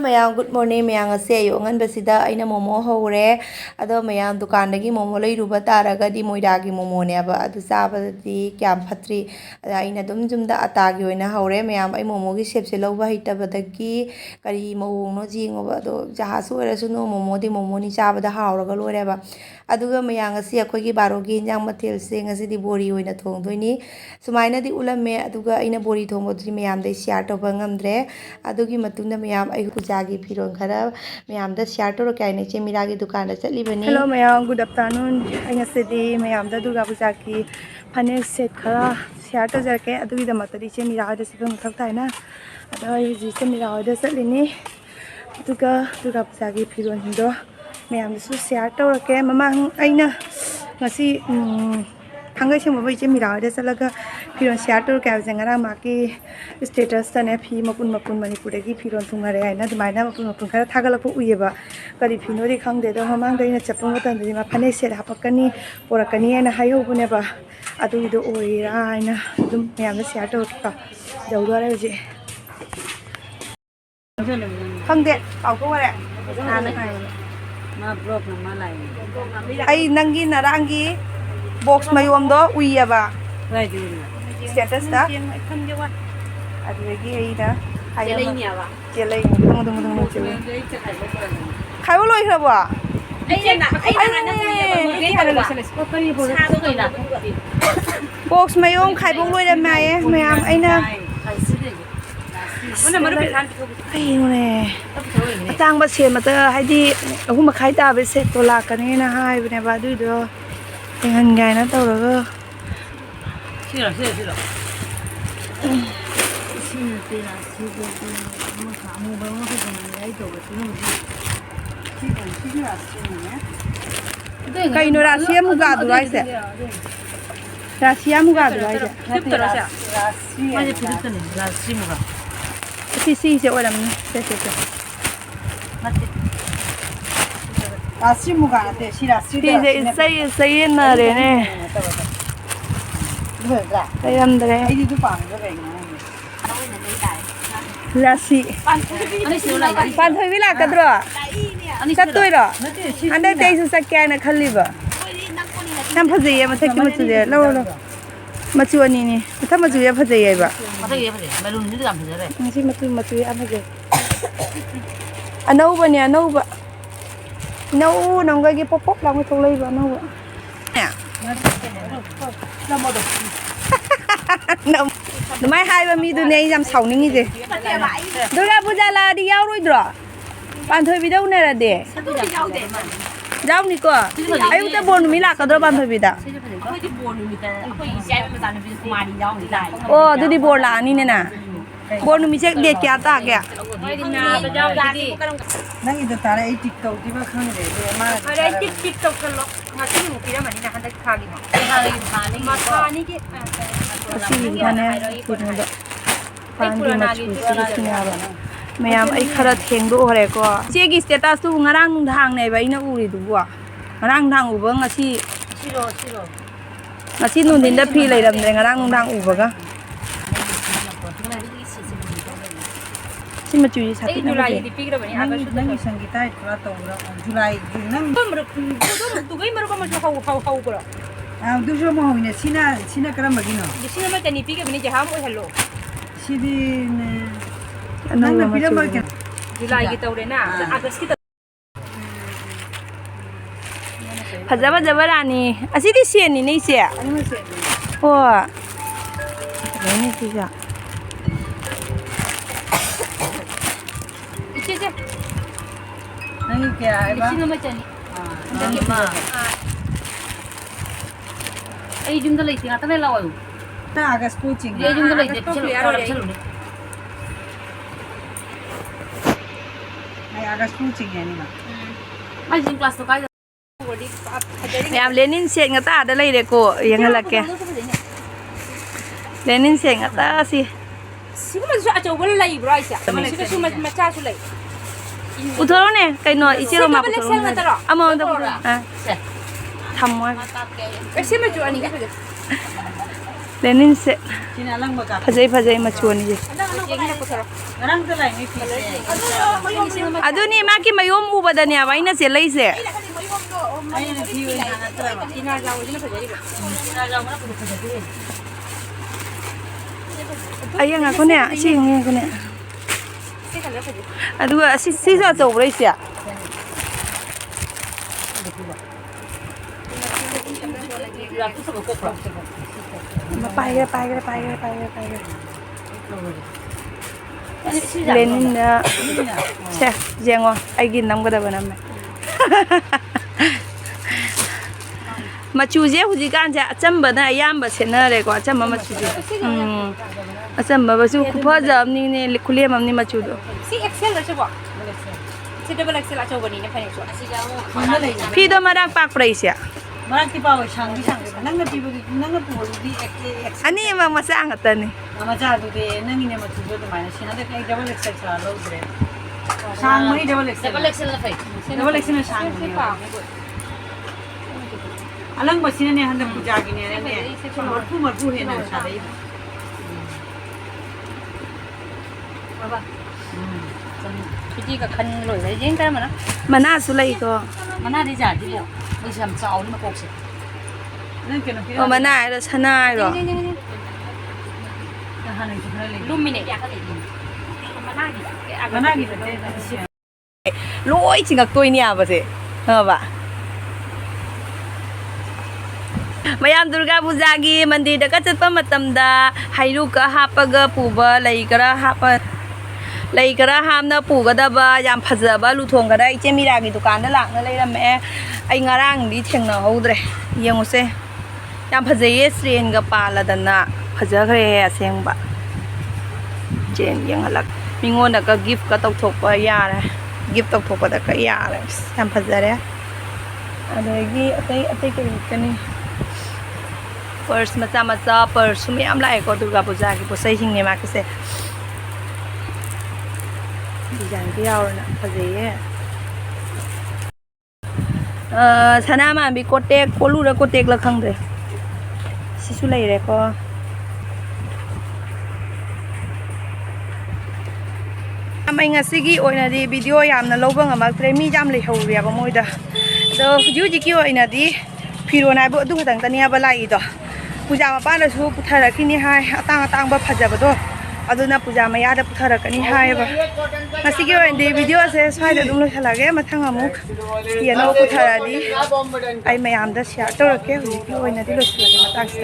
mayam good morning mayam ngase ayongan basida aina momo hore ado mayam dukandagi momo leiruba taragadi moidagi momo ne aba adu sabadi kyam phatri aina dum jumda atagi oina hore mayam ai momo gi shape se lawba hitabadagi kari mawongno jingoba ado jahasu erasu no momo di momo ni chabada hawraga loreba aduga mayam ngase akogi barogi injang mathel se ngase di bori oina thongdoini sumaina di ulame aduga aina bori thongbo di mayam dai share toba ngamdre adugi matunda mayam ai pujagi phiron khara mayam da share to kaine che miragi dukan da chatli bani hello mayam good afternoon ai ngase di mayam da duga pujagi phane set khara share to jarke adugi da matari che miragi da sibam thakta na ada ai ji che miragi da chatlini duga pujagi phiron hindo mayam su share to ke mama aina ngasi Hangga sih mau baca mira ada selaga piron share to kayak jengara maki status tanya pi maupun Manipur lagi piron tunggu ada na dimana maupun karena thagal aku uye ba kali pino di kang deda mamang dari na cepung matan dari ma panen set apa kani ora kani na hayo punya ba adu itu uye na dum mayam share to kita jauh dua aja kang ded aku ada ma blog nama lain ai nanggi narangi box mayom do uya ba status da adegi ai da jelai ni ba jelai dong khayo loi khra ba box mayom khai bong loi da mai mayam aina ai ne tang ba se mata haidi ahum khai ta be se to la kane na hai bne ba du do dengan gaya tau loh. Sila. Sini tera sini kamu bawa ke mana itu betul sini. Kayak Rasia muka tu aja. Rasia muka tu aja. Rasia. Masih pilih tu nih Rasia muka. Si orang ni. Mati. Rasia muka ada si Rasia. Saya nare ne. Saya andre. Ini tu pang tu kayak mana? Rasi. Pantai bila kadro? Satu ira. Anda Ateisu sakya na khaliba. Nam phajai ya mathak ki machu ya. Lo. Machu ani ni. Matha machu ya phajai ya ba. Phajai ya phajai. Balloon ni kam phajai re. Ngasi machu ya phajai. Anau ba ni anau ba. Nấu nóng cái pop làm cái thùng ly vào nấu nè mai hai ba mi tu này làm sầu ní gì tôi ra bây giờ là đi giao rồi bạn thôi bị đâu này là để giao đi cơ ai cũng buồn mi lạc cái đó bạn thôi bị đã tôi đi buồn là ní nè buồn mi check date क्या था क्या nang itu tara ai TikTok di ba khang de ma ara TikTok kan lo ngati mu kira mani na handa khagi ma khani ki asi gane purno do pani ma chu si ba mayam ai khara theng do hore ko che gi status tu ngarang nung dhang nei ba ina uri du wa ngarang dhang u ba ngasi ngasi nun din da phi lai ram de ngarang nung dhang u ba ga Sima cuci satu Julai di pikir bani agak sudah nang isang kita itu atau Julai nang tu gay merupakan macam hau kora. Tu semua mau ini sina kerana begini. Di sini macam ni pikir bani jaham hello. Sini nang nak pilih macam Julai kita udah na Agustus kita. Fajba rani. Asyik di sini ni sih. Wah. Ini tiga. Nang kya ai ba sino macam ni nang ma ai jumda lai tinga tane lawa ta agas coaching ye jumda lai chalo ai agas coaching yani ma ai jing class to kai yam lenin set ngata ada lai de ko yang alak ke lenin set ngata si sima su acho bol lai bro aisa sima su macha su lai Utharo ne kai no ichiro ma utharo amo da thamwa ese ma ju ani Lenin set. Fajai fajai machuan je. Aduni maki mayom ubada ni apa ina selai se. Ayang aku ni, si yang aku ni. Aduh, si sa tahu berapa sih? Pai. Lenin dah. Cek, jangan. Aigin nam kada bana me. Macuje huji kan je, acam bana ayam bersena le ko acam mama macuje. Acam mama tu kupa jam ni kuliah mam ni macudo. Si Excel lah coba. Si double Excel lah coba ni ni panik so. Fido marang pak price ya. Marang tiba awak sanggi. Nangga tiba di Excel. Ani emang masa angat ni. Nama jadu deh, nangi ni macam tu mana sih? Nanti kayak double Excel selalu bre. Sang mana double Excel? Double Excel lah fai. Double Excel ni sang. Alang mesin ni hendak puja gini ni. Marfu hendak cari. Bapa. Jadi kan loy, jadi kan mana? Mana sulai ko? Mana dia jadi bu? Dia sam cau ni makok sih. Nanti kena Oh mana ada sana ro. Lumine ya kali ini. Mana gitu? Loi cingak tu ini apa sih? Apa? Mayam Durga Puja gi mandir dekat cetpa matam da hairu ka hapaga puba laikara hamna puga da ba yam phajaba luthong ga da iche mira gi dukan da lakna leirame ai ngarang di thengna hodre yenguse yam phajaye strain ga pala dana phajagre asengba jen yengalak mingona ka gift ka tokthokpa yare gift tokthokpa da ka yare yam phajare adagi atai kani Purse maca purse sumi am lai ko Durga Puja ki posai hing ne ma ke se design ki yaw na phajai sana ma bi kotek polu ra kotek la khang de sisu lai re ko amai ngasi gi oina di video yamna lobang amak tre mi jam le hau ria ba moida do juji ki oina di phirona bo du khadang tania ba lai do puja mapa na su putharakini hai atang ba phajabado aduna puja maya da putharakani hai ba ngasi gi oin de video se swai da dum lo thalage mathang amuk yano putharadi ai mayam da share to rake hu ki oina di lo thalage matak sa